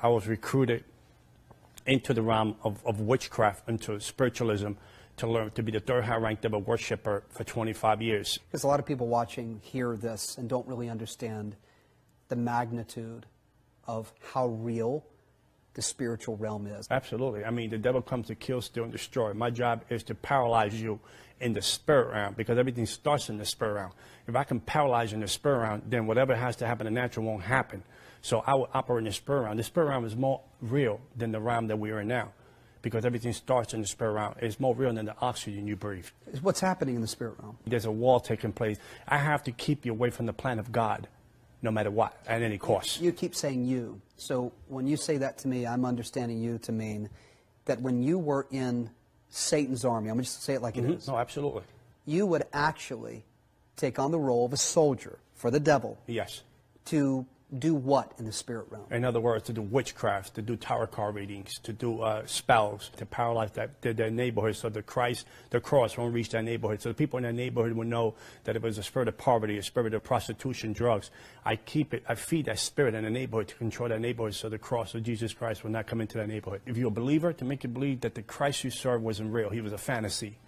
I was recruited into the realm of witchcraft, into spiritualism, to learn to be the third high-ranked devil worshiper for 25 years. Because a lot of people watching hear this and don't really understand the magnitude of how real the spiritual realm is. Absolutely. I mean, the devil comes to kill, steal, and destroy. My job is to paralyze you in the spirit realm, because everything starts in the spirit realm. If I can paralyze you in the spirit realm, then whatever has to happen in the natural won't happen. So I will operate in the spirit realm. The spirit realm is more real than the realm that we are in now, because everything starts in the spirit realm. It's more real than the oxygen you breathe. What's happening in the spirit realm? There's a war taking place. I have to keep you away from the plan of God, no matter what, at any cost. You keep saying you. So when you say that to me, I'm understanding you to mean that when you were in Satan's army, I'm going to just say it like it is. No, absolutely. You would actually take on the role of a soldier for the devil. Yes. To do what in the spirit realm? In other words, to do witchcraft, to do tarot card readings, to do spells, to paralyze their neighborhood, so the cross won't reach that neighborhood. So the people in that neighborhood will know that it was a spirit of poverty, a spirit of prostitution, drugs. I feed that spirit in the neighborhood to control that neighborhood, so the cross of Jesus Christ will not come into that neighborhood. If you're a believer, to make you believe that the Christ you serve wasn't real, he was a fantasy.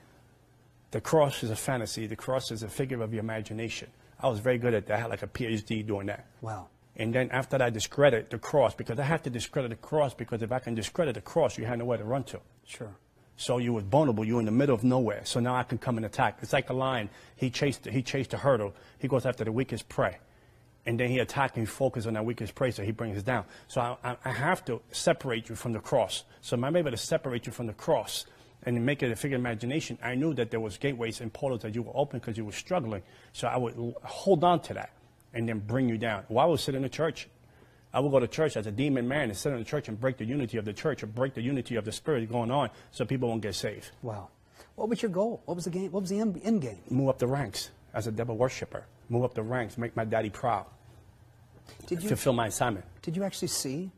The cross is a fantasy. The cross is a figure of your imagination. I was very good at that. I had like a PhD doing that. Wow. And then after that, I discredit the cross, because I have to discredit the cross, because if I can discredit the cross, you have nowhere to run to. Sure. So you were vulnerable. You were in the middle of nowhere. So now I can come and attack. It's like a lion. He chased the hurdle. He goes after the weakest prey. And then he attacks and he focuses on that weakest prey, so he brings us down. So I have to separate you from the cross. So I'm able to separate you from the cross and make it a figure of imagination. I knew that there was gateways and portals that you were open because you were struggling. So I would hold on to that and then bring you down. Well, I would sit in the church. I would go to church as a demon man and sit in the church and break the unity of the church, or break the unity of the spirit going on, so people won't get saved. Wow. What was your goal? What was the game? What was the end game? Move up the ranks as a devil worshiper. Move up the ranks. Make my daddy proud. Fulfill my assignment. Did you actually see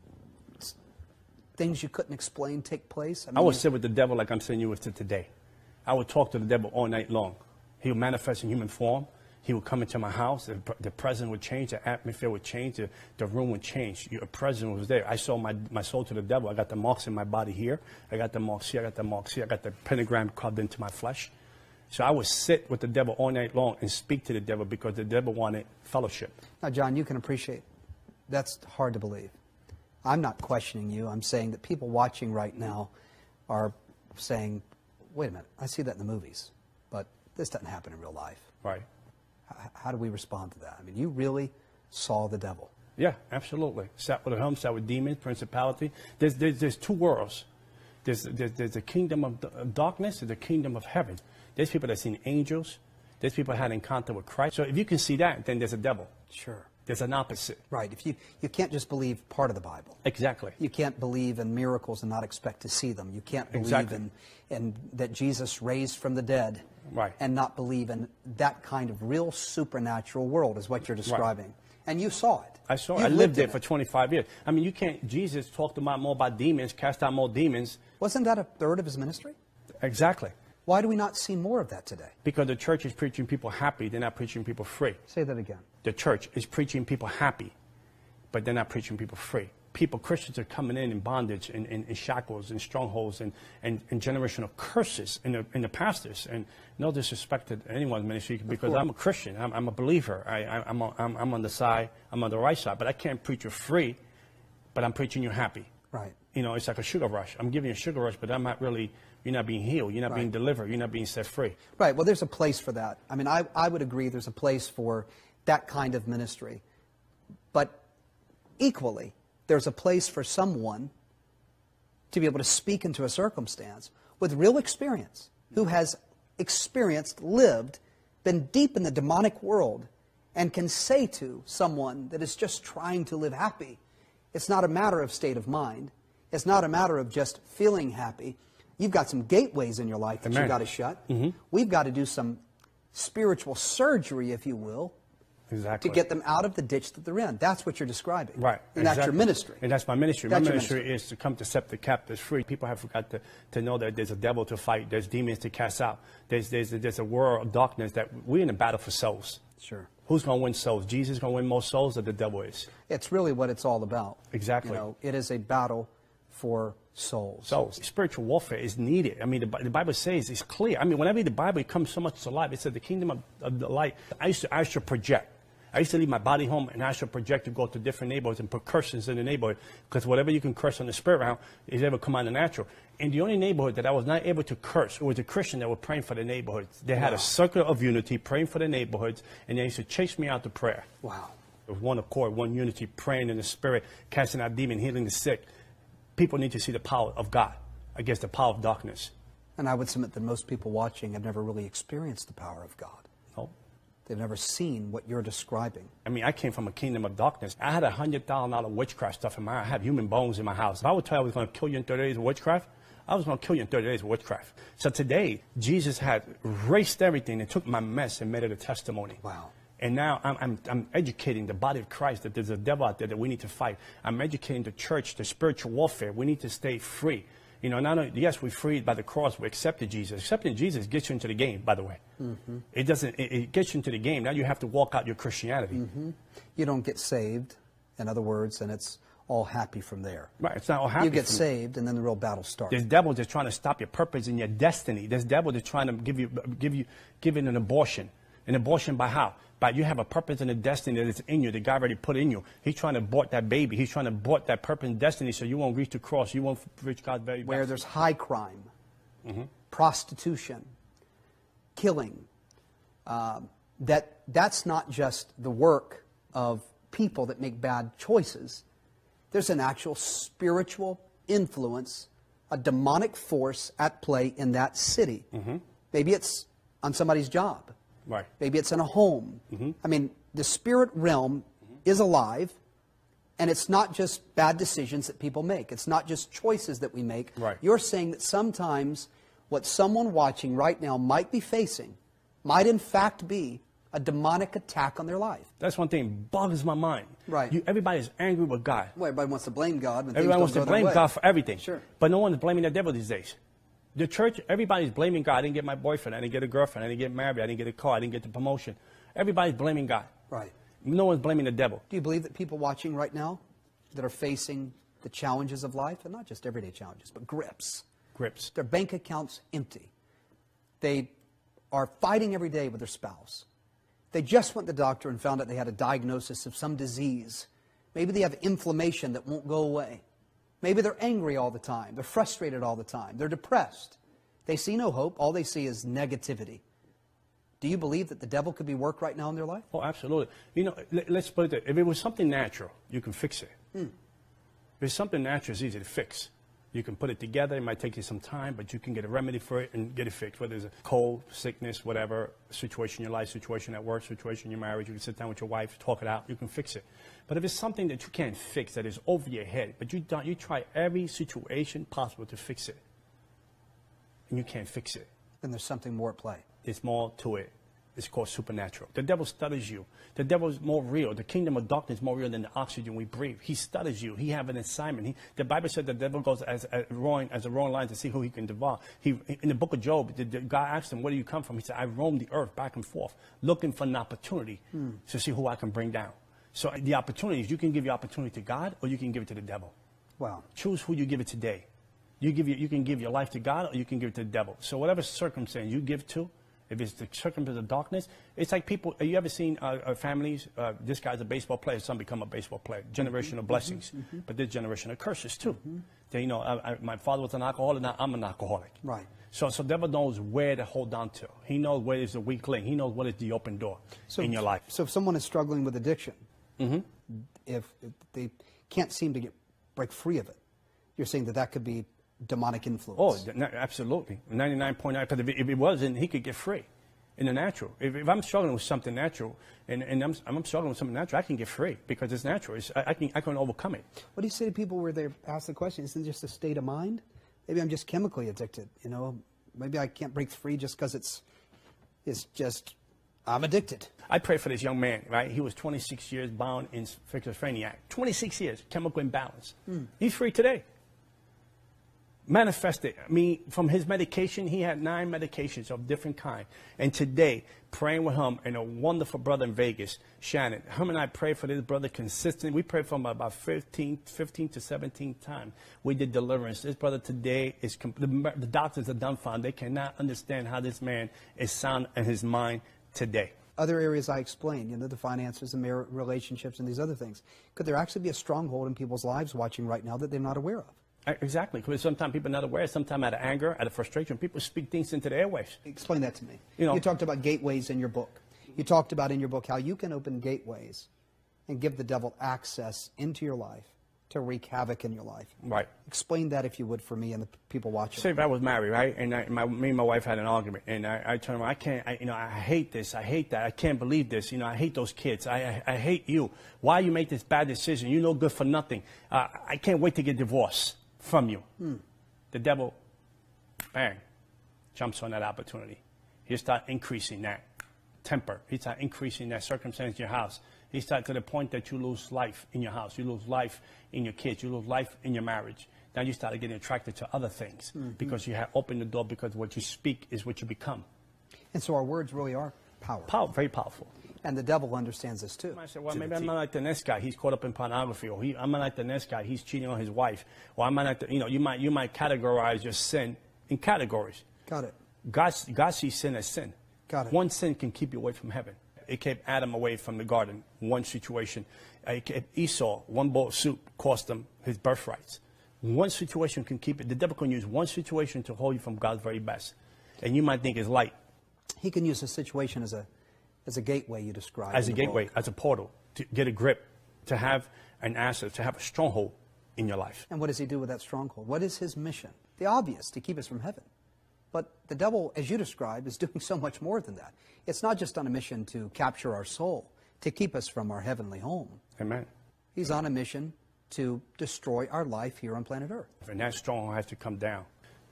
things you couldn't explain take place? I would sit with the devil like I'm sitting you with today. I would talk to the devil all night long. He would manifest in human form. He would come into my house. The presence would change. The atmosphere would change. The room would change. Your presence was there. I saw my soul to the devil. I got the marks in my body here. I got the marks here. I got the marks here. I got the pentagram carved into my flesh. So I would sit with the devil all night long and speak to the devil, because the devil wanted fellowship. Now, John, you can appreciate that's hard to believe. I'm not questioning you. I'm saying that people watching right now are saying, wait a minute, I see that in the movies, but this doesn't happen in real life. Right. How do we respond to that? I mean, you really saw the devil. Yeah, absolutely. Sat with him, sat with demons, principality. There's two worlds. There's the kingdom of darkness and the kingdom of heaven. There's people that seen angels. There's people that had encounter with Christ. So if you can see that, then there's a devil. Sure. There's an opposite. Right. If you can't just believe part of the Bible. Exactly. You can't believe in miracles and not expect to see them. You can't believe in that Jesus raised from the dead. Right. And not believe in that kind of real supernatural world is what you're describing. Right. And you saw it. I saw it. I lived there for 25 years. I mean, you can't, Jesus talked about more about demons, cast out more demons. Wasn't that a third of his ministry? Exactly. Why do we not see more of that today? Because the church is preaching people happy. They're not preaching people free. Say that again. The church is preaching people happy, but they're not preaching people free. Christians are coming in bondage, in shackles, and strongholds, and generational curses in the pastors. And no disrespect to anyone's ministry, because I'm a Christian. I'm a believer. I'm on the side. I'm on the right side. But I can't preach you free, but I'm preaching you happy. Right. You know, it's like a sugar rush. I'm giving you a sugar rush, but I'm not really, you're not being healed. You're not being delivered. You're not being set free. Right. Well, there's a place for that. I mean, I would agree there's a place for that kind of ministry. But equally, there's a place for someone to be able to speak into a circumstance with real experience, who has experienced, lived, been deep in the demonic world, and can say to someone that is just trying to live happy, it's not a matter of state of mind. It's not a matter of just feeling happy. You've got some gateways in your life that you've got to shut. We've got to do some spiritual surgery, if you will, to get them out of the ditch that they're in. That's what you're describing. Right. And that's your ministry. And that's my ministry. My ministry is to come to set the captives free. People have forgot to know that there's a devil to fight. There's demons to cast out. There's a world of darkness that we're in a battle for souls. Sure. Who's going to win souls? Jesus is going to win more souls, or the devil is? It's really what it's all about. Exactly. You know, it is a battle for souls. Souls. Spiritual warfare is needed. I mean, the Bible says it's clear. I mean, when I read the Bible, it comes so much to life. It said the kingdom of the light. I used to project. I used to leave my body home, and I should project to go to different neighborhoods and put curses in the neighborhood, because whatever you can curse on the spirit realm is able to come out of the natural. And the only neighborhood that I was not able to curse, it was the Christian that were praying for the neighborhoods. They had a circle of unity, praying for the neighborhoods, and they used to chase me out to prayer. Wow. With one accord, one unity, praying in the spirit, casting out demons, healing the sick. People need to see the power of God against the power of darkness. And I would submit that most people watching have never really experienced the power of God. No. They've never seen what you're describing. I mean, I came from a kingdom of darkness. I had $100,000 witchcraft stuff in my house. I had human bones in my house. If I would tell you I was going to kill you in 30 days of witchcraft, I was going to kill you in 30 days of witchcraft. So today, Jesus had erased everything and took my mess and made it a testimony. Wow. And now I'm educating the body of Christ that there's a devil out there that we need to fight. I'm educating the church, the spiritual warfare. We need to stay free. You know, not only, yes, we're freed by the cross, we accepted Jesus. Accepting Jesus gets you into the game, by the way. Mm-hmm. It gets you into the game. Now you have to walk out your Christianity. Mm-hmm. You don't get saved, in other words, and it's all happy from there. Right, it's not all happy. You get saved, and then the real battle starts. There's devils that's trying to stop your purpose and your destiny. There's devil that's trying to give it an abortion. An abortion by how? But you have a purpose and a destiny that is in you, that God already put in you. He's trying to abort that baby. He's trying to abort that purpose and destiny so you won't reach the cross. You won't reach God's very best. Where there's high crime, prostitution, killing, that's not just the work of people that make bad choices. There's an actual spiritual influence, a demonic force at play in that city. Maybe it's on somebody's job. Right. Maybe it's in a home. I mean, the spirit realm is alive, and it's not just bad decisions that people make. It's not just choices that we make. Right. You're saying that sometimes what someone watching right now might be facing might in fact be a demonic attack on their life. That's one thing that boggles my mind. Right. Everybody's angry with God. Well, everybody wants to blame God. When Everybody wants to blame God for everything. Sure. But no one's blaming the devil these days. The church, everybody's blaming God. I didn't get my boyfriend. I didn't get a girlfriend. I didn't get married. I didn't get a car. I didn't get the promotion. Everybody's blaming God. Right. No one's blaming the devil. Do you believe that people watching right now that are facing the challenges of life, and not just everyday challenges, but grips? Grips. Their bank account's empty. They are fighting every day with their spouse. They just went to the doctor and found out they had a diagnosis of some disease. Maybe they have inflammation that won't go away. Maybe they're angry all the time. They're frustrated all the time. They're depressed. They see no hope. All they see is negativity. Do you believe that the devil could be work right now in their life? Oh, absolutely. You know, let's put it there. If it was something natural, you can fix it. If it's something natural, it's easy to fix. You can put it together. It might take you some time, but you can get a remedy for it and get it fixed. Whether it's a cold, sickness, whatever, situation in your life, situation at work, situation in your marriage, you can sit down with your wife, talk it out. You can fix it. But if it's something that you can't fix, that is over your head, but you try every situation possible to fix it, and you can't fix it, then there's something more at play. there's more to it. It's called supernatural. The devil studies you. The devil is more real. The kingdom of darkness is more real than the oxygen we breathe. He studies you. He have an assignment. The Bible said the devil goes as a roaring lion to see who he can devour. In the book of Job, God asked him, where do you come from? He said, I roam the earth back and forth, looking for an opportunity to see who I can bring down. So the opportunities, you can give your opportunity to God or you can give it to the devil. Wow. Choose who you give it today. You can give your life to God or you can give it to the devil. So whatever circumstance you give to, if it's the circumstance of darkness, it's like people, have you ever seen families, this guy's a baseball player, son become a baseball player, generational blessings, but there's generational curses too. They, my father was an alcoholic, now I'm an alcoholic. Right. So devil knows where to hold on to. He knows where is the weak link. He knows what is the open door in your life. So if someone is struggling with addiction, if they can't seem to break free of it, you're saying that could be demonic influence. Oh, absolutely. 99.9, because if it wasn't, he could get free in the natural. If I'm struggling with something natural, and I'm struggling with something natural, I can get free because it's natural. I can overcome it. What do you say to people where they ask the question, isn't it just a state of mind? Maybe I'm just chemically addicted, Maybe I can't break free just because it's just, I'm addicted. I pray for this young man, right? He was 26 years bound in schizophrenia. 26 years, chemical imbalance. He's free today. manifested. I mean, from his medication, he had 9 medications of different kind. And today, praying with him and a wonderful brother in Vegas, Shannon, him and I prayed for this brother consistently. We prayed for him about 15 to 17 times. We did deliverance. This brother today is, the doctors are dumbfounded. They cannot understand how this man is sound in his mind today. Other areas I explained, the finances and marriage relationships and these other things. Could there actually be a stronghold in people's lives watching right now that they're not aware of? Exactly, because sometimes people are not aware, sometimes out of anger, out of frustration, people speak things into the airwaves. Explain that to me. You talked about gateways in your book. You talked about in your book how you can open gateways and give the devil access into your life to wreak havoc in your life. Right. Explain that, if you would, for me and the people watching. Say if I was married, right, and me and my wife had an argument, and I told her, I hate this, I hate that, I can't believe this, I hate those kids, I hate you. Why you make this bad decision? You're no good for nothing. I can't wait to get divorced from you. The devil, bang, jumps on that opportunity. He start increasing that temper. He start increasing that circumstance in your house. He start to the point that you lose life in your house. You lose life in your kids. You lose life in your marriage. Now you start getting attracted to other things because you have opened the door, because what you speak is what you become. And so our words really are powerful. Very powerful. And the devil understands this too. I said, well, maybe I'm not like the next guy. He's caught up in pornography. Or I'm not like the next guy. He's cheating on his wife. Or I'm not like the, you might categorize your sin in categories. Got it. God sees sin as sin. Got it. One sin can keep you away from heaven. It kept Adam away from the garden. One situation. It kept Esau, one bowl of soup cost him his birthrights. One situation can keep it. The devil can use one situation to hold you from God's very best. And you might think it's light. He can use a situation as a gateway, you described. As a gateway, as a portal, to get a grip, to have an asset, to have a stronghold in your life. And what does he do with that stronghold? What is his mission? The obvious, to keep us from heaven. But the devil, as you described, is doing so much more than that. It's not just on a mission to capture our soul, to keep us from our heavenly home. Amen. He's on a mission to destroy our life here on planet Earth. And that stronghold has to come down.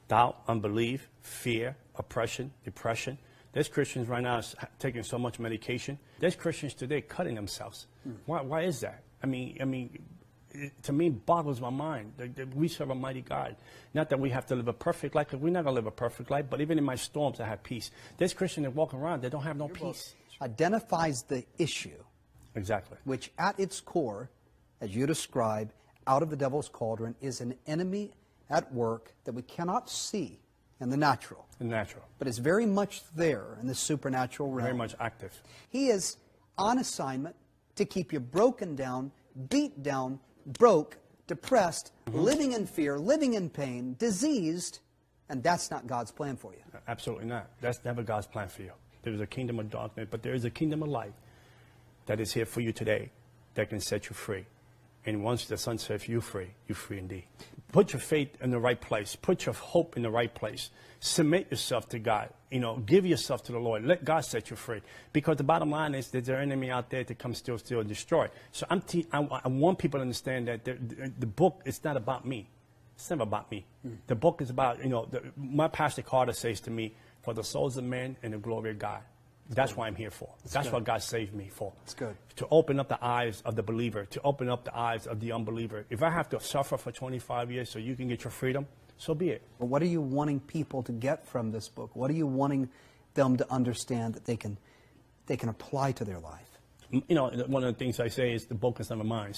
Doubt, unbelief, fear, oppression, depression. There's Christians right now taking so much medication. There's Christians today cutting themselves. Why is that? I mean, to me, it boggles my mind. We serve a mighty God. Not that we have to live a perfect life, because we're not going to live a perfect life, but even in my storms, I have peace. There's Christians that walk around, they don't have no peace. Identifies the issue. Exactly. Which at its core, as you describe, out of the devil's cauldron, is an enemy at work that we cannot see in the natural. In the natural. But is very much there in the supernatural realm. Very much active. He is on assignment to keep you broken down, beat down, broke, depressed, living in fear, living in pain, diseased, and that's not God's plan for you. Absolutely not. That's never God's plan for you. There is a kingdom of darkness, but there is a kingdom of light that is here for you today that can set you free. And once the Son sets you free indeed. Put your faith in the right place. Put your hope in the right place. Submit yourself to God. Give yourself to the Lord. Let God set you free. Because the bottom line is that there's an enemy out there to come steal, and destroy. So I want people to understand that the book is not about me. It's never about me. The book is about, my Pastor Carter says to me, for the souls of men and the glory of God. That's why I'm here for. That's what God saved me for. That's good. To open up the eyes of the believer, to open up the eyes of the unbeliever. If I have to suffer for 25 years so you can get your freedom, so be it. Well, what are you wanting people to get from this book? What are you wanting them to understand that they can apply to their life? One of the things I say is the book is never mine.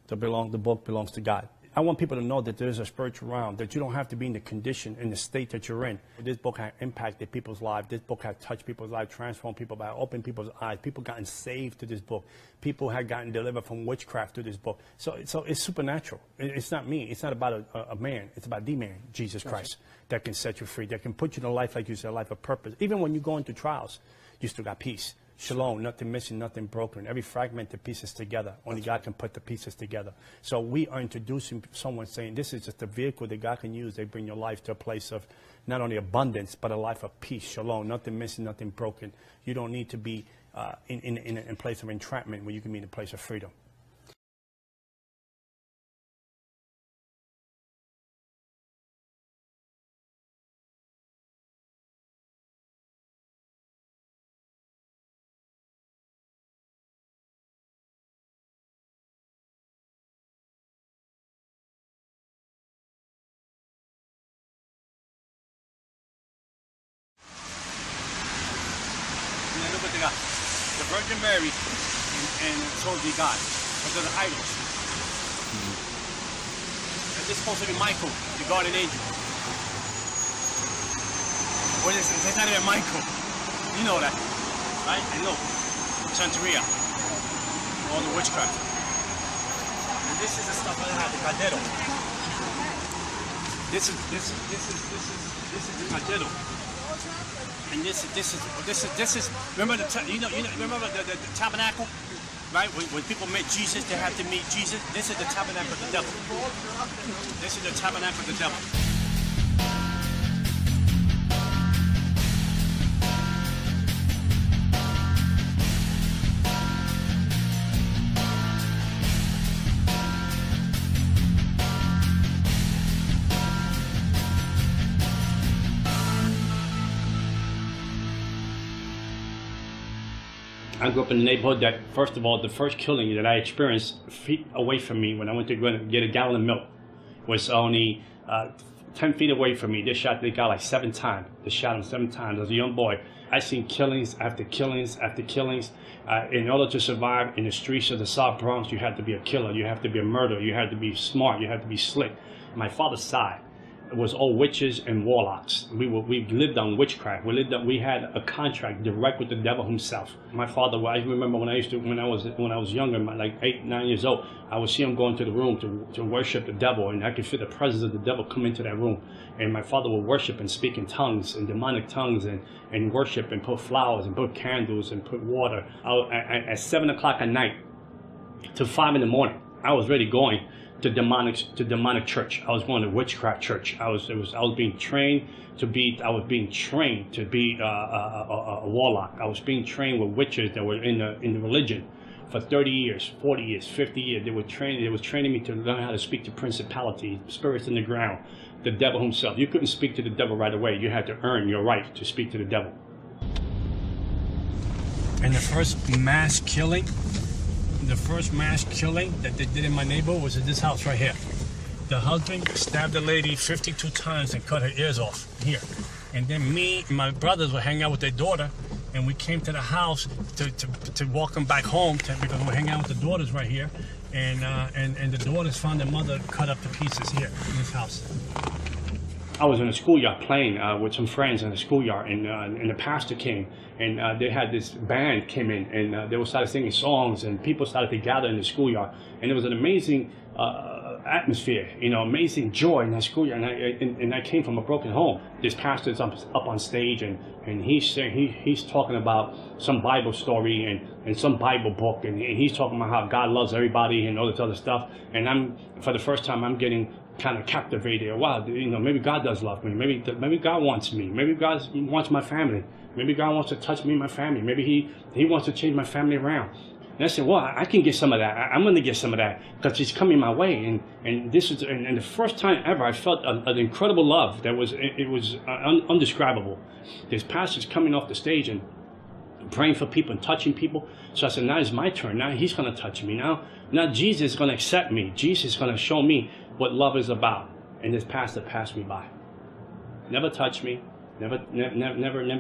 The book belongs to God. I want people to know that there's a spiritual realm, that you don't have to be in the condition, in the state that you're in. This book has impacted people's lives. This book has touched people's lives, transformed people, by opened people's eyes. People gotten saved to this book. People have gotten delivered from witchcraft to this book. So it's supernatural. It's not me. It's not about a man. It's about the man, Jesus Christ, that can set you free, that can put you in a life, like you said, a life of purpose. Even when you go into trials, you still got peace. Shalom, nothing missing, nothing broken. Every fragmented pieces together. Only God can put the pieces together. So we are introducing someone saying this is just a vehicle that God can use. They bring your life to a place of not only abundance, but a life of peace. Shalom, nothing missing, nothing broken. You don't need to be in a place of entrapment where you can be in a place of freedom. got the Virgin Mary and supposed to be God. But they're the idols. And this is supposed to be Michael, the guardian angel. Or it's not even Michael. You know that, right? And look, Santeria, all the witchcraft. And this is the stuff I have, the caldero. This is the caldero. And this is. Remember remember the tabernacle, right? When people met Jesus, they have to meet Jesus. This is the tabernacle of the devil. This is the tabernacle of the devil. I grew up in a neighborhood that, first of all, the first killing that I experienced feet away from me when I went to go and get a gallon of milk was only 10 feet away from me. They shot the guy like 7 times. They shot him 7 times. As a young boy, I seen killings after killings after killings. In order to survive in the streets of the South Bronx, you had to be a killer. You have to be a murderer. You had to be smart. You had to be slick. My father's side was all witches and warlocks. We lived on witchcraft. We had a contract direct with the devil himself. My father, I remember when I was younger, like 8, 9 years old, I would see him go into the room to worship the devil, and I could feel the presence of the devil come into that room. And my father would worship and speak in tongues and demonic tongues and worship and put flowers and put candles and put water. At 7 o'clock at night to 5 in the morning, I was already going to demonic church. I was going to witchcraft church. I was being trained to be a warlock. I was being trained with witches that were in the religion for 30 years, 40 years, 50 years. They was training me to learn how to speak to principalities, spirits in the ground, the devil himself. You couldn't speak to the devil right away. You had to earn your right to speak to the devil. And the first mass killing that they did in my neighborhood was in this house right here. The husband stabbed the lady 52 times and cut her ears off here. And then me and my brothers were hanging out with their daughter, and we came to the house to walk them back home because we're hanging out with the daughters right here. And the daughters found their mother cut up to pieces here in this house. I was in a schoolyard playing with some friends in the schoolyard, and the pastor came, and they had this band came in, and they started singing songs, and people started to gather in the schoolyard, and it was an amazing atmosphere, amazing joy in that schoolyard. And I came from a broken home. This pastor's up on stage, and he's talking about some Bible story and some Bible book, and he's talking about how God loves everybody and all this other stuff. And for the first time, I'm getting kind of captivated. Wow, maybe God does love me. Maybe God wants me. Maybe God wants my family. Maybe God wants to touch me and my family. Maybe he wants to change my family around. And I said, well, I can get some of that. I'm going to get some of that because He's coming my way. And this is and the first time ever I felt an incredible love that was undescribable. This pastor's coming off the stage and praying for people and touching people. So I said, now it's my turn. Now He's going to touch me. Now Jesus is going to accept me. Jesus is going to show me what love is about. And this pastor passed me by. Never touched me. Never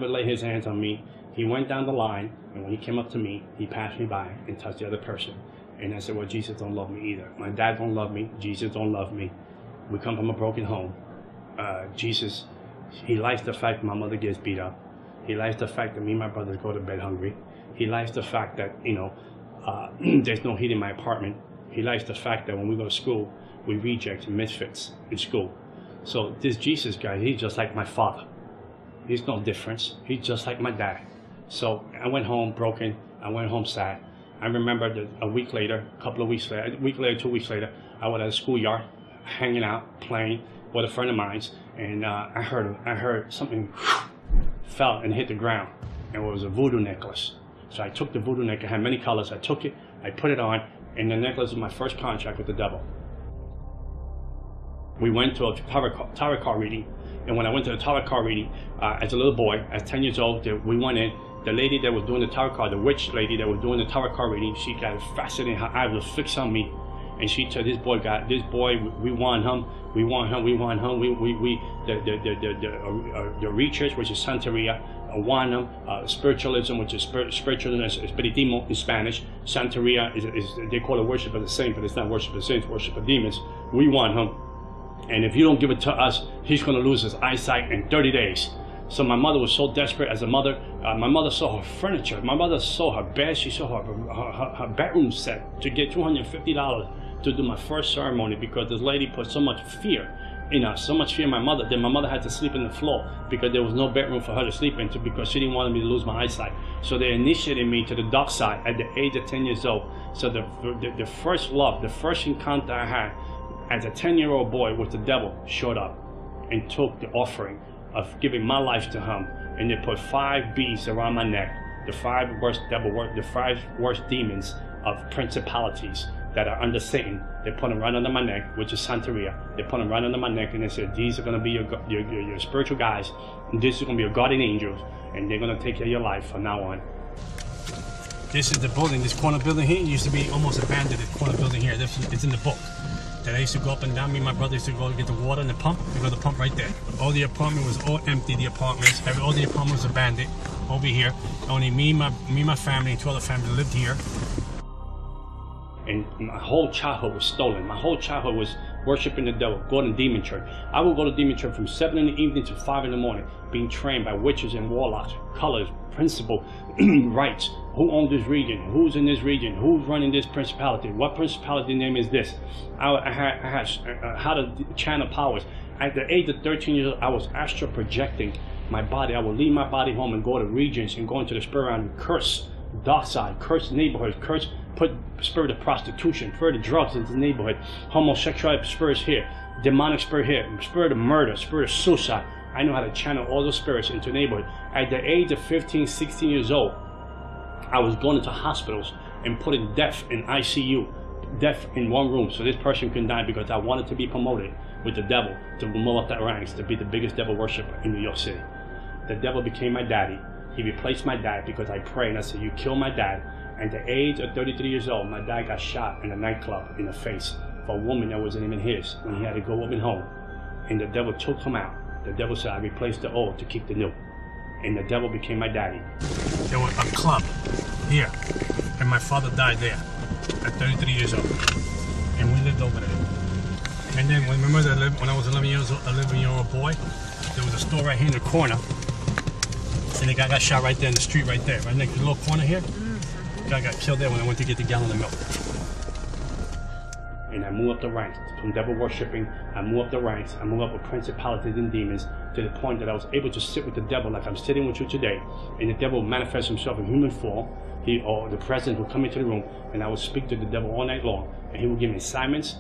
laid his hands on me. He went down the line, and when he came up to me, he passed me by and touched the other person. And I said, well, Jesus don't love me either. My dad don't love me. Jesus don't love me. We come from a broken home. Jesus, He likes the fact my mother gets beat up. He likes the fact that me and my brothers go to bed hungry. He likes the fact that, there's no heat in my apartment. He likes the fact that when we go to school, we reject misfits in school. So this Jesus guy, he's just like my father. He's no difference. He's just like my dad. So I went home broken. I went home sad. I remember that a week later, 2 weeks later, I was at a schoolyard, hanging out, playing with a friend of mine, and I heard something fell and hit the ground, and it was a voodoo necklace. So I took the voodoo necklace. It had many colors. I took it, I put it on, and the necklace was my first contract with the devil. We went to a tarot card reading, and when I went to the tarot card reading, as a little boy, at 10 years old, we went in. The lady that was doing the tarot card, the witch lady that was doing the tarot card reading, she got fascinated. Her eyes was fixed on me, and she told this boy, we want him. The reachers, which is Santeria, Awana, spiritualism, which is spiritualism, espiritismo in Spanish. Santeria is they call it worship of the saint, but it's not worship of the saints, worship of demons. We want him, and if you don't give it to us, he's going to lose his eyesight in 30 days. So my mother was so desperate as a mother. My mother sold her furniture. My mother sold her bed. She sold her bedroom set to get $250 to do my first ceremony, because this lady put so much fear in us, so much fear in my mother, that my mother had to sleep on the floor because there was no bedroom for her to sleep into, because she didn't want me to lose my eyesight. So they initiated me to the dark side at the age of 10 years old. So the first love, the first encounter I had as a 10-year-old boy with the devil showed up and took the offering of giving my life to him, and they put 5 beads around my neck, the 5 worst the 5 worst demons of principalities that are under Satan. They put them right under my neck, which is Santeria. They put them right under my neck, and they said, these are going to be your spiritual guys, and this is going to be your guardian angels, and they're going to take care of your life from now on. This is the building, this corner building here. It used to be almost abandoned, this corner building here. It's in the book. That I used to go up and down. Me and my brother used to go get the water and the pump. We got the pump right there. All the apartment was all empty. The apartments, all the apartments was abandoned over here. Only me, my family, and 2 other families lived here. And my whole childhood was stolen. My whole childhood was worshiping the devil, going to demon church. I would go to demon church from 7 in the evening to 5 in the morning, being trained by witches and warlocks, colors, principle, rights. Who owns this region? Who's in this region? Who's running this principality? What principality name is this? I had how to channel powers. At the age of 13 years old, I was astral projecting my body. I would leave my body home and go to regions and go into the spirit realm and curse dark side, curse neighborhoods, put spirit of prostitution, spirit of drugs into the neighborhood, homosexuality spirits here, demonic spirit here, spirit of murder, spirit of suicide. I know how to channel all those spirits into the neighborhood. At the age of 15, 16 years old, I was going into hospitals and putting death in ICU, death in one room, so this person couldn't die, because I wanted to be promoted with the devil to move up that ranks, to be the biggest devil worshiper in New York City. The devil became my daddy. He replaced my dad because I prayed and I said, you killed my dad. At the age of 33 years old, my dad got shot in a nightclub in the face for a woman that wasn't even his, when he had to go up and home. And the devil took him out. The devil said, I replaced the old to keep the new. And the devil became my daddy. There was a club here, and my father died there at 33 years old, and we lived over there. And then when I was 11-year-old boy, there was a store right here in the corner, and the guy got shot right there in the street right there, right next to the little corner here. The guy got killed there when I went to get the gallon of milk. And I moved up the ranks from devil worshipping. I moved up the ranks. I moved up with principalities and demons to the point that I was able to sit with the devil like I'm sitting with you today. And the devil would manifest himself in human form. Or the presence would come into the room, and I would speak to the devil all night long. And he would give me assignments.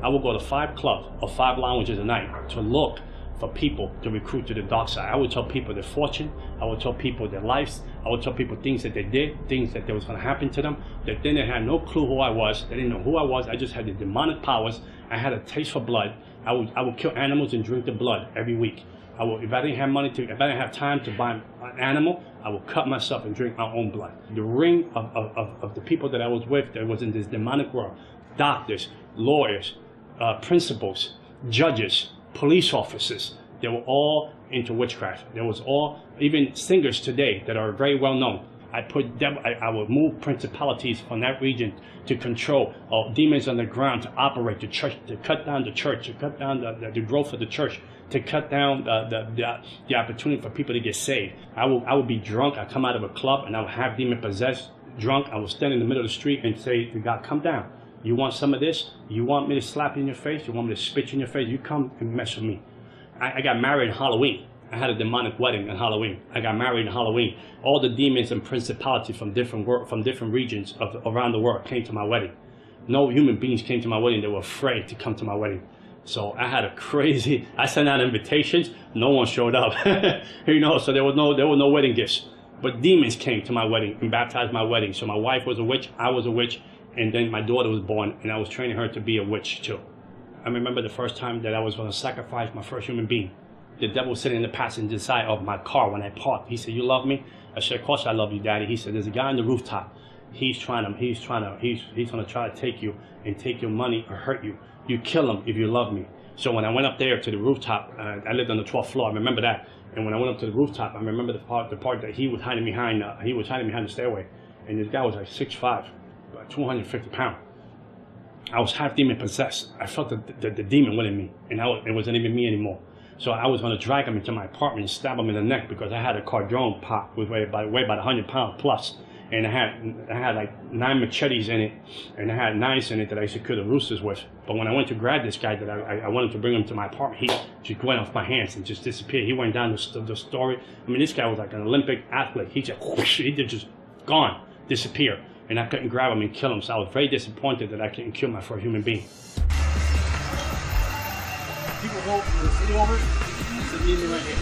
I would go to 5 clubs or 5 lounges a night to look for people to recruit to the dark side. I would tell people their fortune. I would tell people their lives. I would tell people things that they did, things that was going to happen to them, that then they had no clue who I was. They didn't know who I was. I just had the demonic powers. I had a taste for blood. I would kill animals and drink the blood every week. If I didn't have money if I didn't have time to buy an animal, I would cut myself and drink my own blood. The ring of the people that I was with that was in this demonic world, doctors, lawyers, principals, judges, police officers, they were all into witchcraft. There was all, even singers today that are very well known. I would move principalities from that region to control demons on the ground to operate the church, to cut down the church, to cut down the growth of the church, to cut down the opportunity for people to get saved. I would be drunk. I'd come out of a club and I would have demon possessed, drunk. I would stand in the middle of the street and say to God, come down. You want some of this? You want me to slap you in your face? You want me to spit you in your face? You come and mess with me. I got married on Halloween. I had a demonic wedding on Halloween. I got married on Halloween. All the demons and principalities from different regions around the world came to my wedding. No human beings came to my wedding. They were afraid to come to my wedding. So I had I sent out invitations. No one showed up. So there were no wedding gifts. But demons came to my wedding and baptized my wedding. So my wife was a witch. I was a witch. And then my daughter was born, and I was training her to be a witch too. I remember the first time that I was going to sacrifice my first human being. The devil was sitting in the passenger side of my car when I parked. He said, you love me? I said, of course I love you, Daddy. He said, there's a guy on the rooftop. He's going to try to take you and take your money or hurt you. You kill him if you love me. So when I went up there to the rooftop, I lived on the 12th floor. I remember that. And when I went up to the rooftop, I remember the part that he was hiding behind. He was hiding behind the stairway, and this guy was like 6'5", 250 pounds. I was half demon possessed. I felt the demon within me, and it wasn't even me anymore. So I was going to drag him into my apartment and stab him in the neck because I had a cardrone pot with weighed about 100 pounds plus, and I had like 9 machetes in it, and I had knives in it that I used to kill the roosters with. But when I went to grab this guy that I wanted to bring him to my apartment, he just went off my hands and just disappeared. He went down the story. I mean, this guy was like an Olympic athlete. He just whoosh, he just gone, disappeared. And I couldn't grab him and kill him, so I was very disappointed that I couldn't kill my first human being. People go to the city over, it's a demon right here.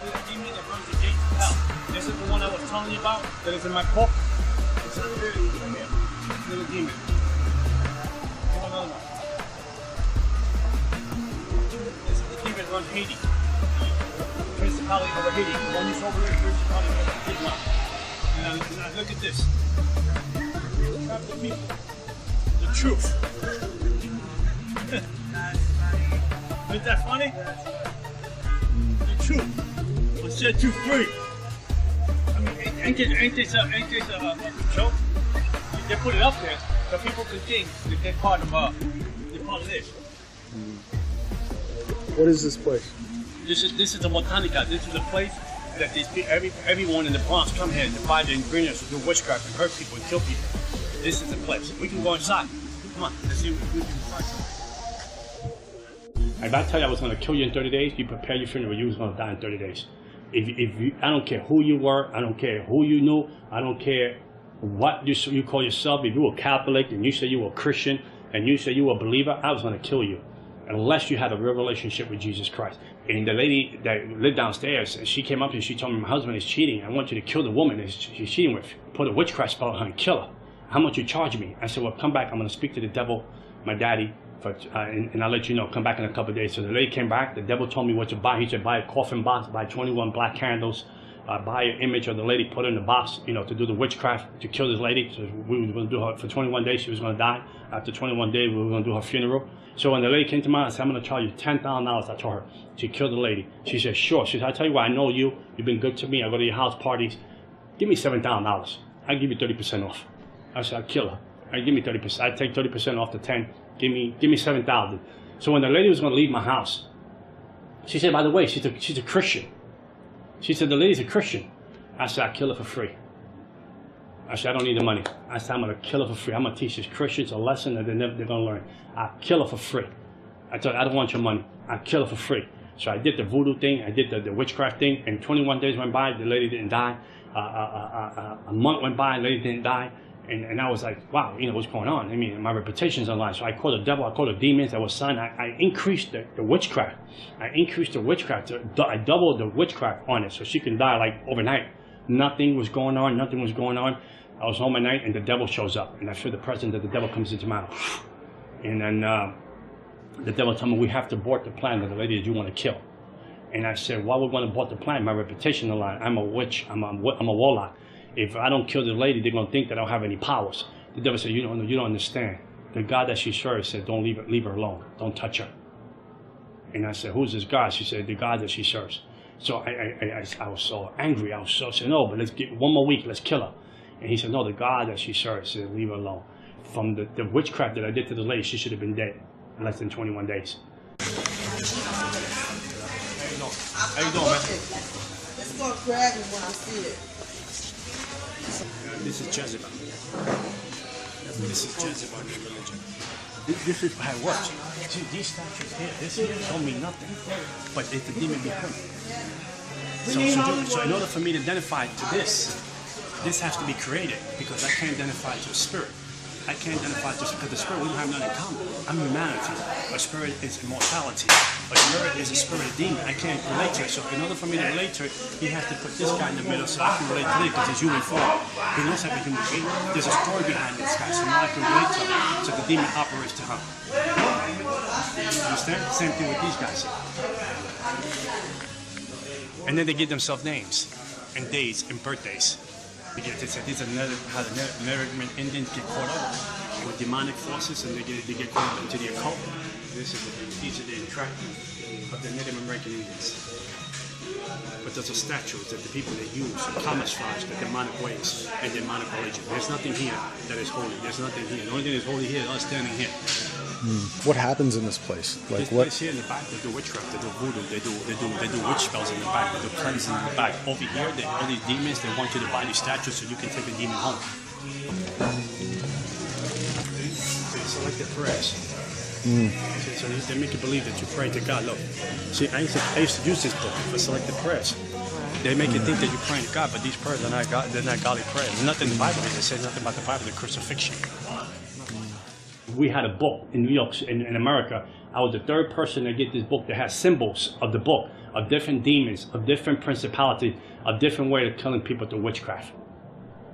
There's a demon that runs the gates of hell. This is the one I was telling you about, that is in my book. It's a little demon. Here's another one. This is the demon that runs Haiti. Principality over Haiti. The one you saw over there, principality over Haiti. Now look at this. The people. The truth. Isn't that funny? The truth will set you free. I mean, ain't this a joke? They put it up there so people can think that they're part of this. What is this place? This is the Botanica. This is a place that everyone in the Bronx come here to buy the ingredients to do witchcraft and hurt people and kill people. This is the place. We can go inside. Come on, let's see if we can find something. If I tell you I was going to kill you in 30 days, you prepare your funeral. You was going to die in 30 days. I don't care who you were. I don't care who you knew. I don't care what you call yourself. If you were Catholic and you say you were Christian and you say you were a believer, I was going to kill you. Unless you had a real relationship with Jesus Christ. And the lady that lived downstairs, she came up and she told me, my husband is cheating. I want you to kill the woman that she's cheating with. Put a witchcraft spell on her and kill her. How much you charge me? I said, well, come back. I'm going to speak to the devil, my daddy, and I'll let you know. Come back in a couple of days. So the lady came back. The devil told me what to buy. He said, buy a coffin box, buy 21 black candles, buy an image of the lady, put her in the box, to do the witchcraft, to kill this lady. So we were going to do her for 21 days. She was going to die. After 21 days, we were going to do her funeral. So when the lady came to me, I said, I'm going to charge you $10,000. I told her to kill the lady. She said, sure. She said, I tell you what, I know you. You've been good to me. I go to your house parties. Give me $7,000. I'll give you 30% off. I said, I'll kill her. Give me 30%. I take 30% off the 10. Give me 7,000. So when the lady was going to leave my house, she said, by the way, she's a Christian. She said, the lady's a Christian. I said, I'll kill her for free. I said, I don't need the money. I said, I'm going to kill her for free. I'm going to teach these Christians a lesson that they're going to learn. I'll kill her for free. I told her, I don't want your money. I'll kill her for free. So I did the voodoo thing. I did the witchcraft thing. And 21 days went by. The lady didn't die. A month went by. The lady didn't die. And I was like, wow, what's going on? I mean, my reputation's on line. So I called the devil. I called the demons that was signed. I increased the witchcraft. I increased the witchcraft. I doubled the witchcraft on it so she can die like overnight. Nothing was going on. Nothing was going on. I was home at night and the devil shows up. And I feel the presence that the devil comes into my house. And then the devil told me, we have to abort the plan of the lady that you want to kill. And I said, why would we want to abort the plan? My reputation on the line. I'm a witch. I'm a warlock. If I don't kill the lady, they're going to think that I don't have any powers. The devil said, you don't understand. The God that she serves said, don't leave her alone. Don't touch her. And I said, who's this God? She said, the God that she serves. So I was so angry. I said, no, but let's get one more week. Let's kill her. And he said, no, the God that she serves said, leave her alone. From the witchcraft that I did to the lady, she should have been dead in less than 21 days. How you doing, man? It's going to grab me when I see it. This is Jezebel. This is Jezebel religion. This is how it works. See, these statues here, this here don't mean nothing, but it's the demon behind it. So in order for me to identify to this has to be created because I can't identify to a spirit. I can't identify just because the spirit, we don't have nothing in common. I'm humanity. A spirit is immortality. A spirit is a spirit of demon. I can't relate to it. So in order for me to relate to it, he has to put this guy in the middle so I can relate to it because he's human form. He looks like a human being. There's a story behind this guy, so now I can relate to him. So the demon operates to him. You understand? Same thing with these guys. And then they give themselves names and days and birthdays. They say these are how the American Indians get caught up. with demonic forces, and they get caught up into the occult. These are the entrapment of the Native American Indians. But those are statues that the people that use to camouflage the demonic ways and demonic religion. There's nothing here that is holy. There's nothing here. The only thing that's holy here is us standing here. What happens in this place? Like this what? Place here in the back, they do witchcraft, they do voodoo, they do witch spells in the back, they do cleansing in the back. Over here, all these demons, they want you to buy these statues so you can take the demon home. So like the prayers. So they make you believe that you pray to God. Look, see, I used to use this book for selected prayers. They make you think that you're praying to God, but these prayers are not God. They're not godly prayers. There's nothing in the Bible. They say nothing about the Bible. The crucifixion. We had a book in New York, in America. I was the third person to get this book that has symbols of the book, of different demons, of different principalities, of different way of killing people through witchcraft.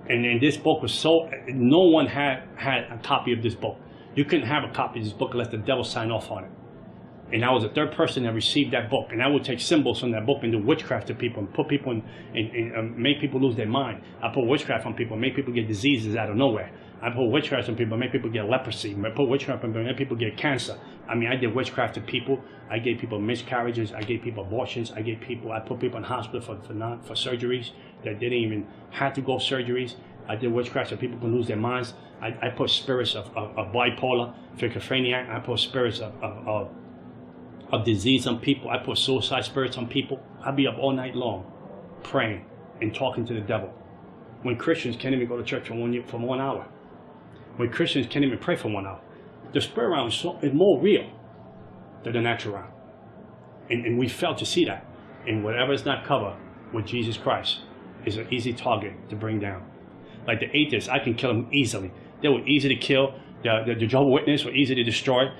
And this book was so, no one had a copy of this book. You couldn't have a copy of this book unless the devil signed off on it. And I was the third person that received that book. And I would take symbols from that book and do witchcraft to people and put people in make people lose their mind. I put witchcraft on people, make people get diseases out of nowhere. I put witchcraft on people, make people get leprosy. I put witchcraft on people, make people get cancer. I mean, I did witchcraft to people. I gave people miscarriages. I gave people abortions. I put people in hospital for surgeries that didn't even have to go surgeries. I did witchcraft so people can lose their minds. I put spirits of bipolar, schizophrenia. I put spirits of disease on people. I put suicide spirits on people. I'd be up all night long praying and talking to the devil. When Christians can't even go to church for 1 hour. When Christians can't even pray for 1 hour. The spirit realm is more real than the natural realm. And we fail to see that. And whatever is not covered with Jesus Christ is an easy target to bring down. Like the atheists, I can kill them easily. They were easy to kill. The Jehovah's Witnesses were easy to destroy.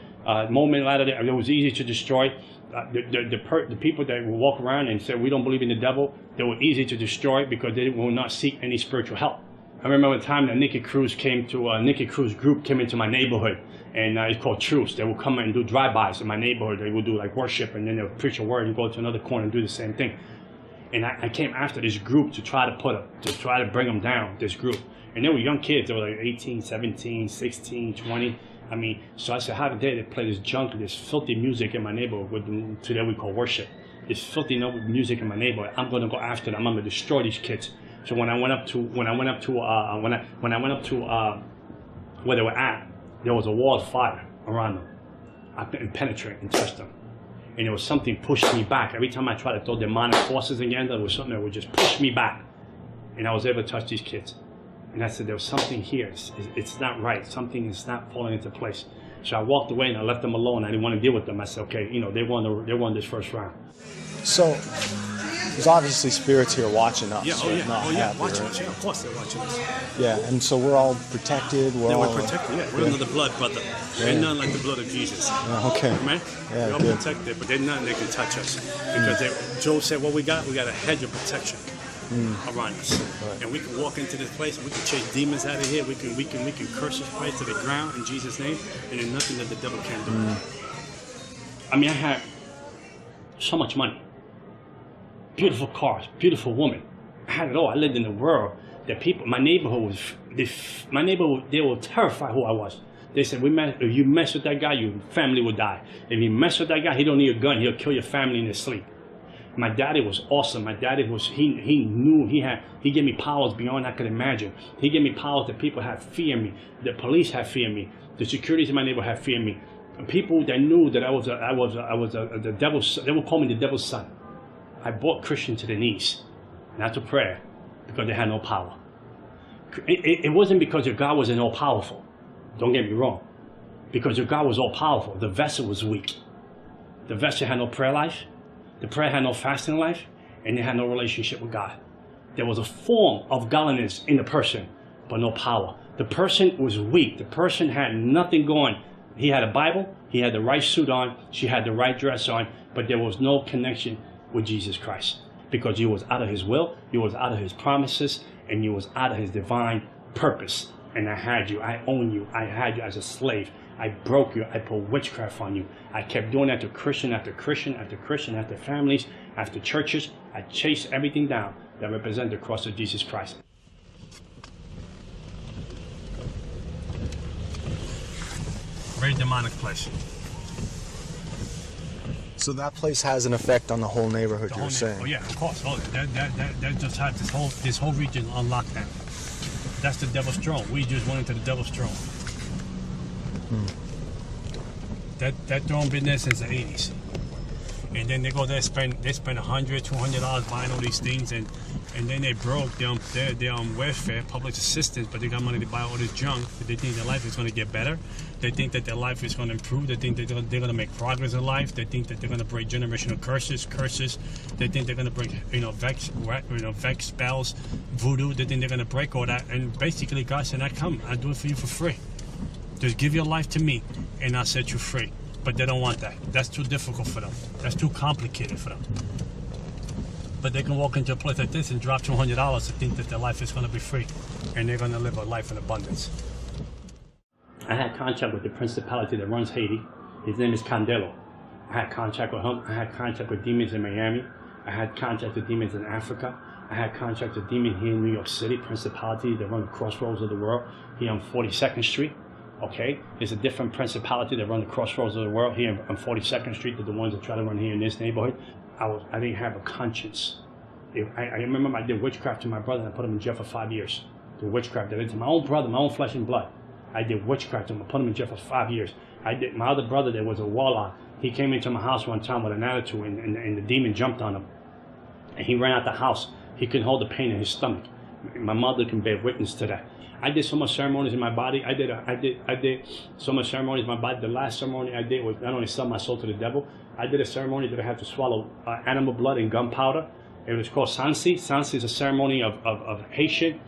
Moment later, it was easy to destroy. The people that will walk around and say we don't believe in the devil, they were easy to destroy because they will not seek any spiritual help. I remember the time that Nicky Cruz group came into my neighborhood, and it's called Truce. They would come and do drive-bys in my neighborhood. They would do like worship, and then they would preach a word and go to another corner and do the same thing. And I came after this group to try to bring them down. This group, and they were young kids. They were like 18, 17, 16, 20. I mean, so I said, how dare they play this junk, this filthy music in my neighborhood? Today we call worship. This filthy music in my neighborhood. I'm going to go after them. I'm going to destroy these kids. So when I went up to where they were at, there was a wall of fire around them. I couldn't penetrate and touch them, and there was something pushing me back. Every time I tried to throw demonic forces again, there was something that would just push me back, and I was able to touch these kids. And I said, there was something here. It's not right. Something is not falling into place. So I walked away and I left them alone. I didn't want to deal with them. I said, okay, they won this first round. So there's obviously spirits here watching us. Yeah, watching us. Right? Yeah, of course they're watching us. Yeah, and so we're all protected. We're protected. Yeah, we're under the blood, brother. They're none like the blood of Jesus. Okay. Amen? Yeah, we're all good. protected, but there's nothing that can touch us. Because Job said, what we got a hedge of protection around us. Right. And we can walk into this place and we can chase demons out of here. We can curse this place to the ground in Jesus' name, and there's nothing that the devil can do. I mean, I had so much money, beautiful cars, beautiful woman. I had it all. I lived in the world that people, my neighborhood, they were terrified who I was. They said, if you mess with that guy, your family will die. If you mess with that guy, he don't need a gun. He'll kill your family in his sleep. My daddy was awesome. My daddy was, he gave me powers beyond I could imagine. He gave me powers that people had fear of me. The police had fear of me. The securities in my neighborhood had fear of me. People that knew that I was the devil's, they would call me the devil's son. I brought Christians to their knees, not to prayer, because they had no power. It wasn't because your God wasn't all powerful. Don't get me wrong. Because your God was all powerful. The vessel was weak. The vessel had no prayer life. The prayer had no fasting life, and they had no relationship with God. There was a form of godliness in the person, but no power. The person was weak. The person had nothing going. He had a Bible, he had the right suit on, she had the right dress on, but there was no connection with Jesus Christ. Because you was out of his will, you was out of his promises, and you was out of his divine purpose. And I had you, I own you, I had you as a slave. I broke you, I put witchcraft on you. I kept doing that to Christian after Christian after Christian, after families, after churches. I chased everything down that represented the cross of Jesus Christ. Very demonic place. So that place has an effect on the whole neighborhood, you were saying? Oh yeah, of course. Oh, that just had this whole region on lockdown. That's the devil's throne. We just went into the devil's throne. That throne business since the 80s. And then they go there, spend $100, $200 buying all these things, and then they broke. They're on welfare, public assistance, but they got money to buy all this junk. They think their life is going to get better. They think that their life is going to improve. They think that they're going to make progress in life. They think that they're going to break generational curses. They think they're going to break, vex spells, voodoo. They think they're going to break all that. And basically, God said, I'll do it for you for free. Just give your life to me, and I'll set you free. But they don't want that. That's too difficult for them. That's too complicated for them. But they can walk into a place like this and drop $200 to think that their life is going to be free, and they're going to live a life in abundance. I had contact with the principality that runs Haiti. His name is Candelo. I had contact with him. I had contact with demons in Miami. I had contact with demons in Africa. I had contact with demons here in New York City, principality that run the crossroads of the world, here on 42nd Street. Okay, there's a different principality that run the crossroads of the world here on 42nd Street than the ones that try to run here in this neighborhood. I didn't have a conscience. I remember I did witchcraft to my brother and I put him in jail for 5 years. The witchcraft I did to my own brother, my own flesh and blood. I did witchcraft to him. I put him in jail for 5 years. I did my other brother that was a warlock. He came into my house one time with an attitude, and the demon jumped on him, and he ran out the house. He couldn't hold the pain in his stomach. My mother can bear witness to that. I did so much ceremonies in my body. I did so much ceremonies in my body. The last ceremony I did was not only sell my soul to the devil. I did a ceremony that I had to swallow animal blood and gunpowder. It was called Sansi. Sansi is a ceremony of Haitian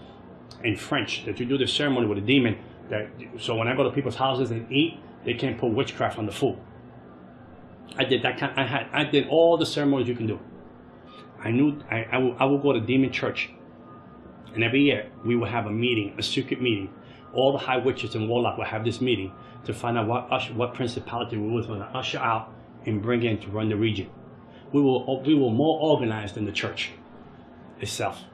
and French that you do the ceremony with a demon. So when I go to people's houses and eat, they can't put witchcraft on the food. I did that kind. I did all the ceremonies you can do. I knew I would go to demon church. And every year, we would have a meeting, a secret meeting. All the high witches and warlocks would have this meeting to find out what principality we were going to usher out and bring in to run the region. We were more organized than the church itself.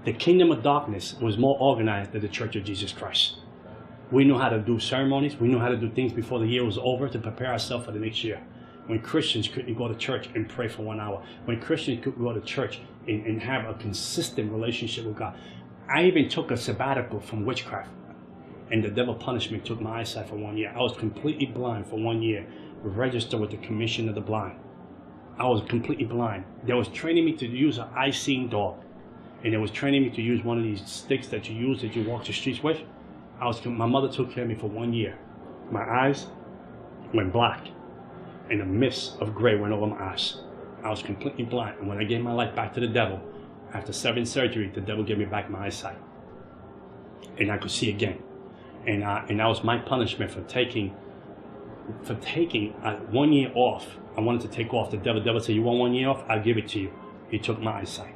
The kingdom of darkness was more organized than the Church of Jesus Christ. We knew how to do ceremonies. We knew how to do things before the year was over to prepare ourselves for the next year. When Christians couldn't go to church and pray for 1 hour. When Christians could go to church and have a consistent relationship with God. I even took a sabbatical from witchcraft, and the devil punishment took my eyesight for 1 year. I was completely blind for 1 year, registered with the Commission of the Blind. I was completely blind. They was training me to use an eye-seeing dog, and they was training me to use one of these sticks that you use that you walk the streets with. My mother took care of me for 1 year. My eyes went black, and a mist of gray went over my eyes. I was completely blind, and when I gave my life back to the devil, after 7 surgeries, the devil gave me back my eyesight, and I could see again. And that was my punishment for taking 1 year off. I wanted to take off. The devil said, "You want 1 year off? I'll give it to you." He took my eyesight,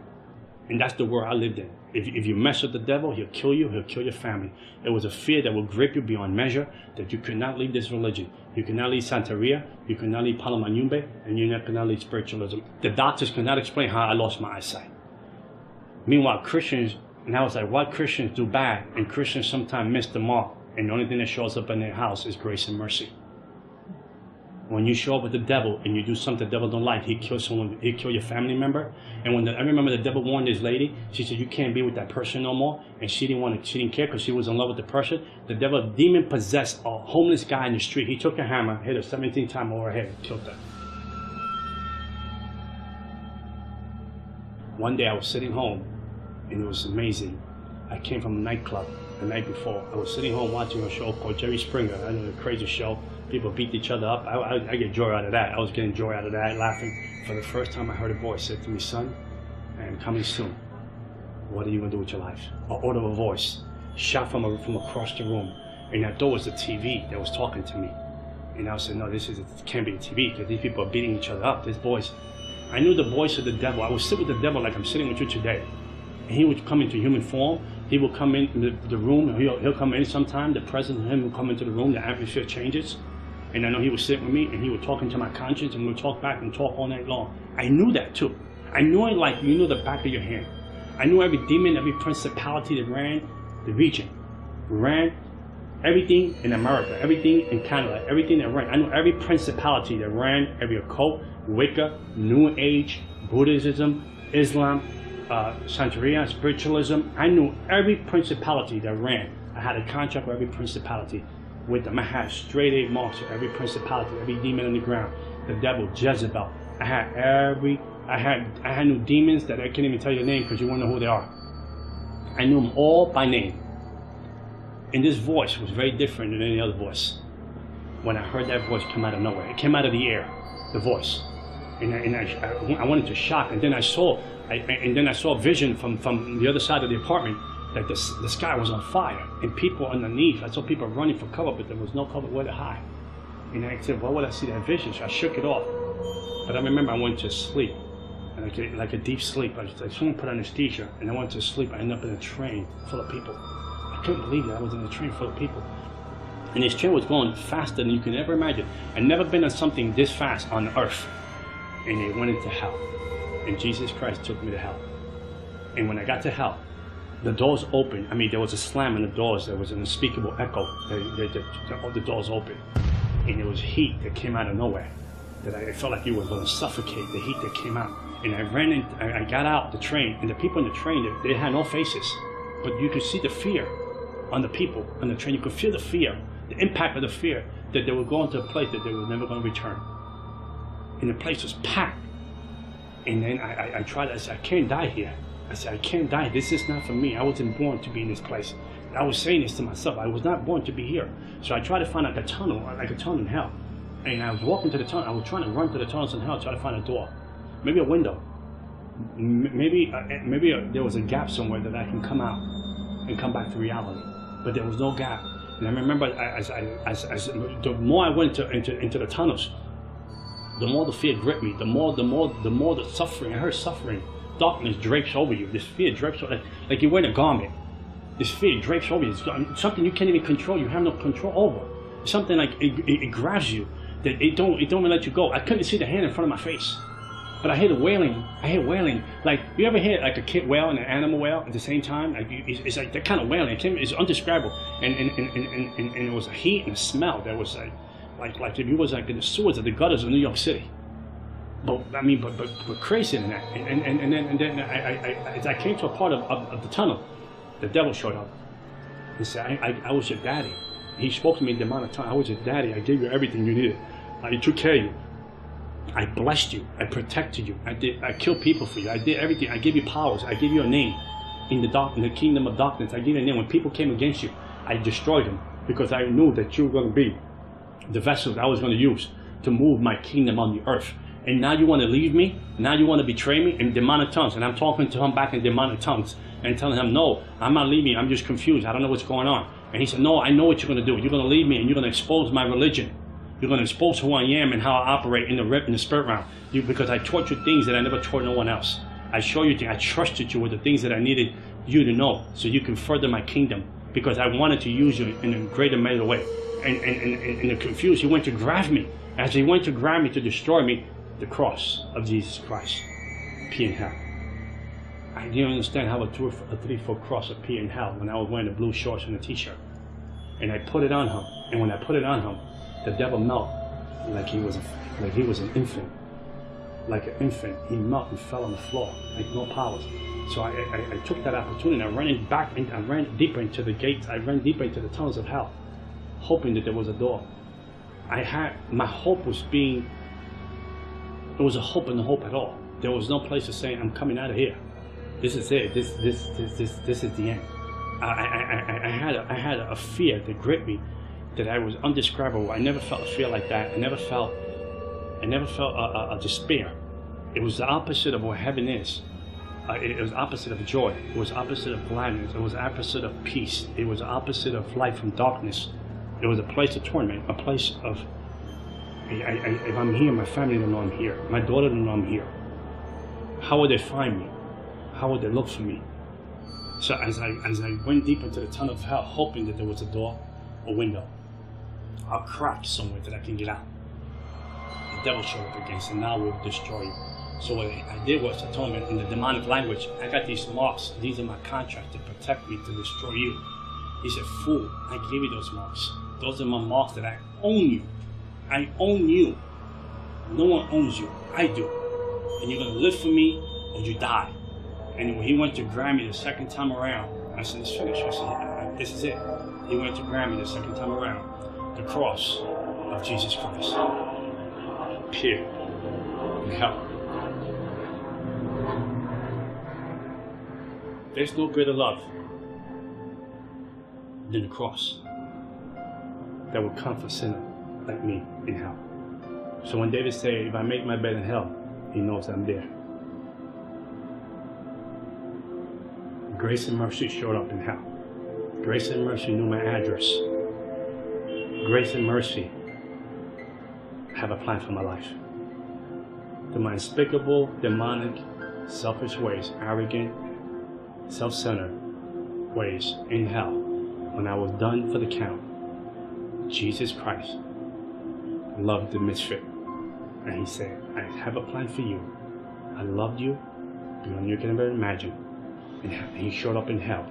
and that's the world I lived in. If you mess with the devil, he'll kill you. He'll kill your family. It was a fear that will grip you beyond measure. That you could not leave this religion. You could not leave Santeria. You could not leave Palamanyumbe, and you could not leave spiritualism. The doctors could not explain how I lost my eyesight. Meanwhile, Christians, and I was like, what Christians do bad? And Christians sometimes miss the mark. And the only thing that shows up in their house is grace and mercy. When you show up with the devil and you do something the devil don't like, he kills someone, he kill your family member. And I remember the devil warned this lady. She said, you can't be with that person no more. And she didn't care because she was in love with the person. The devil, demon possessed a homeless guy in the street. He took a hammer, hit her 17 times over her head, and killed her. One day I was sitting home, and it was amazing. I came from a nightclub the night before. I was sitting home watching a show called Jerry Springer. I know, the crazy show. People beat each other up. I get joy out of that. I was getting joy out of that, laughing. For the first time, I heard a voice say to me, "Son, I am coming soon. What are you going to do with your life?" An audible voice shot from across the room. And I thought it was the TV that was talking to me. And I said, no, it can't be the TV, because these people are beating each other up. This voice. I knew the voice of the devil. I would sit with the devil like I'm sitting with you today. And he would come into human form. He will come in the room. He'll come in sometime. The presence of him will come into the room. The atmosphere changes. And I know he would sit with me and he would talk into my conscience, and we would talk back and talk all night long. I knew that too. I knew it like you know the back of your hand. I knew every demon, every principality that ran the region. Ran everything in America, everything in Canada, everything that ran. I knew every principality that ran, every occult, Wicca, New Age, Buddhism, Islam, Santeria, spiritualism. I knew every principality that ran. I had a contract with every principality with them. I had straight A marks for every principality, every demon on the ground, the devil, Jezebel. I had new demons that I can't even tell you the name because you won't know who they are. I knew them all by name. And this voice was very different than any other voice. When I heard that voice come out of nowhere, it came out of the air, the voice. And I went into shock. And then I saw a vision from the other side of the apartment that the sky was on fire and people underneath. I saw people running for cover, but there was no cover where to hide. And I said, why would I see that vision? So I shook it off. But I remember I went to sleep, like a deep sleep. Someone put anesthesia, and I went to sleep. I ended up in a train full of people. I couldn't believe it. I was in a train full of people. And this train was going faster than you can ever imagine. I'd never been on something this fast on earth. And it went into hell. And Jesus Christ took me to hell. And when I got to hell, the doors opened. I mean, there was a slam in the doors. There was an unspeakable echo. The doors opened. And there was heat that came out of nowhere. That I felt like you were going to suffocate, the heat that came out. And I ran in, I got out the train, and the people in the train, they had no faces. But you could see the fear on the people on the train. You could feel the fear, the impact of the fear that they were going to a place that they were never going to return. And the place was packed. And then I tried, I said, I can't die here. I said, I can't die. This is not for me. I wasn't born to be in this place. I was saying this to myself. I was not born to be here. So I tried to find like a tunnel in hell. And I was walking to the tunnel. I was trying to run to the tunnels in hell, try to find a door, maybe a window, maybe there was a gap somewhere that I can come out and come back to reality. But there was no gap. And I remember, as the more I went into the tunnels, the more the fear gripped me. The more the suffering. I heard suffering. Darkness drapes over you. This fear drapes over, like you're wearing a garment. This fear drapes over you. It's something you can't even control. You have no control over. It's something like it grabs you. That it don't even let you go. I couldn't see the hand in front of my face, but I hear the wailing. I hear wailing. Like, you ever hear like a kid wail and an animal wail at the same time? Like, it's like that kind of wailing. It's undescribable, and it was a heat and a smell that was like if you was like in the sewers of the gutters of New York City. But I mean, but crazier than that. And then I came to a part of the tunnel. The devil showed up. He said, I was your daddy. He spoke to me the amount of time. I was your daddy. I gave you everything you needed. I took care of you. I blessed you. I protected you. I killed people for you. I did everything. I gave you powers. I gave you a name in the kingdom of darkness. I gave you a name. When people came against you, I destroyed them because I knew that you were going to be the vessel that I was going to use to move my kingdom on the earth. And now you want to leave me? Now you want to betray me in demonic tongues? And I'm talking to him back in demonic tongues and telling him, no, I'm not leaving. I'm just confused. I don't know what's going on. And he said, no, I know what you're going to do. You're going to leave me and you're going to expose my religion. You're going to expose who I am and how I operate in the spirit realm. Because I taught you things that I never taught no one else. I show you things. I trusted you with the things that I needed you to know so you can further my kingdom. Because I wanted to use you in a greater measure way. And the confused, he went to grab me. As he went to grab me to destroy me, the cross of Jesus Christ appeared in hell. I didn't understand how a 3-foot cross appeared in hell when I was wearing the blue shorts and a t-shirt. And I put it on him. And when I put it on him, the devil melted like he was an infant. Like an infant, he melted and fell on the floor, like no powers. So I took that opportunity and I ran deeper into the gates. I ran deeper into the tunnels of hell, hoping that there was a door. My hope was there was a hope in the hope at all. There was no place to say, I'm coming out of here. This is it. This is the end. I had a fear that gripped me that I was undescribable. I never felt a fear like that. I never felt a despair. It was the opposite of what heaven is. It was opposite of joy. It was opposite of gladness. It was opposite of peace. It was opposite of light from darkness. It was a place of torment, a place of, if I'm here, my family don't know I'm here. My daughter don't know I'm here. How would they find me? How would they look for me? So as I went deep into the tunnel of hell, hoping that there was a door, a window, a crack somewhere that I can get out, the devil showed up again, and now we'll destroy you. So what I did was, I told him in the demonic language, I got these marks. These are my contracts to protect me, to destroy you. He said, fool, I gave you those marks. Those are my marks that I own you. I own you. No one owns you. I do. And you're going to live for me or you die. And when he went to grab me the second time around, I said, it's finished. I said, this is it. He went to grab me the second time around. The cross of Jesus Christ appeared in hell. There's no greater love than the cross that will come for a sinner like me in hell. So when David said, if I make my bed in hell, he knows I'm there. Grace and mercy showed up in hell. Grace and mercy knew my address. Grace and mercy have a plan for my life. To my unspeakable, demonic, selfish ways, arrogant, self-centered ways in hell, when I was done for the count, Jesus Christ loved the misfit. And he said, I have a plan for you. I loved you beyond you can ever imagine. And he showed up in hell.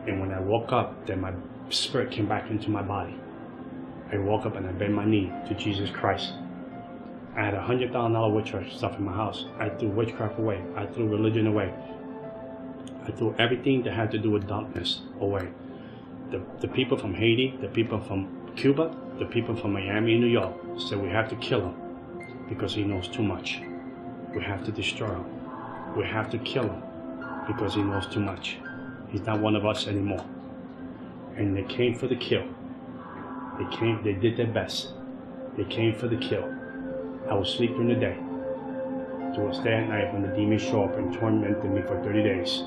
And when I woke up, then my spirit came back into my body. I woke up and I bent my knee to Jesus Christ. I had $100,000 witchcraft stuff in my house. I threw witchcraft away. I threw religion away. I threw everything that had to do with darkness away. The people from Haiti, the people from Cuba, the people from Miami and New York said we have to kill him because he knows too much. We have to destroy him. We have to kill him because he knows too much. He's not one of us anymore. And they came for the kill. They did their best. They came for the kill. I would sleep during the day. To a stay at night when the demons show up and tormented me for 30 days.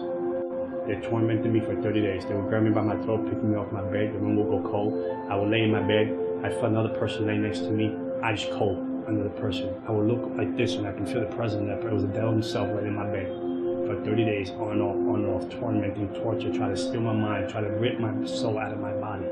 They tormented me for 30 days. They would grab me by my throat, pick me off my bed. The room would go cold. I would lay in my bed. I felt another person lay next to me, ice cold, another person. I would look like this and I can feel the presence of that person. It was the devil himself right in my bed. For 30 days, on and off, tormenting, torture, trying to steal my mind, trying to rip my soul out of my body,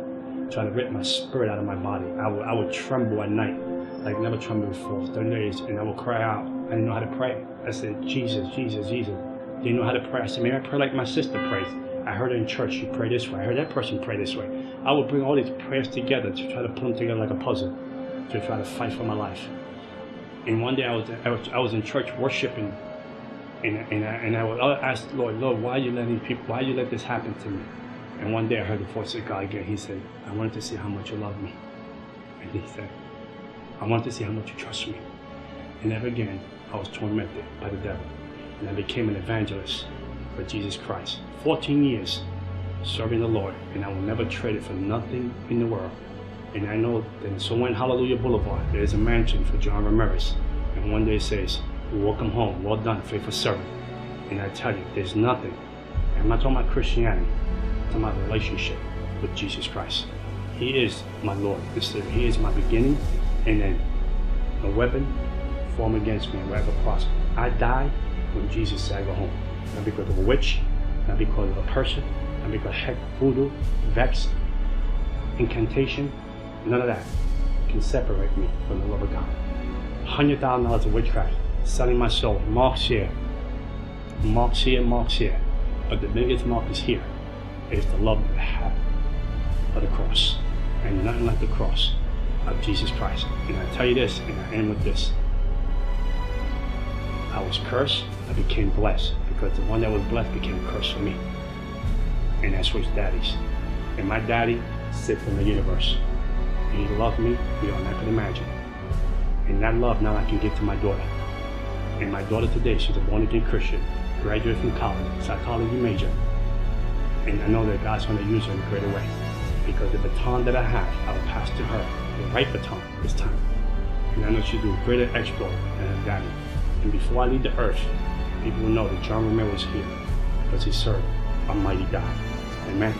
trying to rip my spirit out of my body. I would tremble at night, like never trembled before, 30 days, and I would cry out. I didn't know how to pray. I said, Jesus, Jesus, Jesus. Didn't know how to pray. I said, maybe I pray like my sister prays. I heard her in church, she prayed this way. I heard that person pray this way. I would bring all these prayers together to try to put them together like a puzzle, to try to fight for my life. And one day I was in church worshiping, and I would ask the Lord, why are you letting people, why you let this happen to me? And one day I heard the voice of God again. He said, I wanted to see how much you love me. And he said, I wanted to see how much you trust me. And never again, I was tormented by the devil. And I became an evangelist for Jesus Christ. 14 years serving the Lord, and I will never trade it for nothing in the world. And I know that in Sowen Hallelujah Boulevard, there is a mansion for John Ramirez. And one day it says, welcome home, well done, faithful servant. And I tell you, there's nothing. I'm not talking about Christianity, I'm talking about relationship with Jesus Christ. He is my Lord and Savior. He is my beginning and end. No weapon formed against me will ever prosper. I died when Jesus said I go home. Not because of a witch, not because of a person, not because of heck, voodoo, vex, incantation, none of that can separate me from the love of God. $100,000 of witchcraft, selling my soul, marks here, marks here, marks here. But the biggest mark is here. It is the love that I have for the cross. And nothing like the cross of Jesus Christ. And I tell you this, and I end with this. I was cursed, I became blessed, because the one that was blessed became a curse for me. And I switched daddies. And my daddy sits in the universe. And he loved me beyond I could imagine. And that love now I can give to my daughter. And my daughter today, she's a born-again Christian, graduated from college, psychology major. And I know that God's going to use her in a greater way. Because the baton that I have, I will pass to her, the right baton this time. And I know she'll do a greater exploit than her daddy. And before I leave the earth, people will know that John Ramirez was here because he served a mighty God. Amen.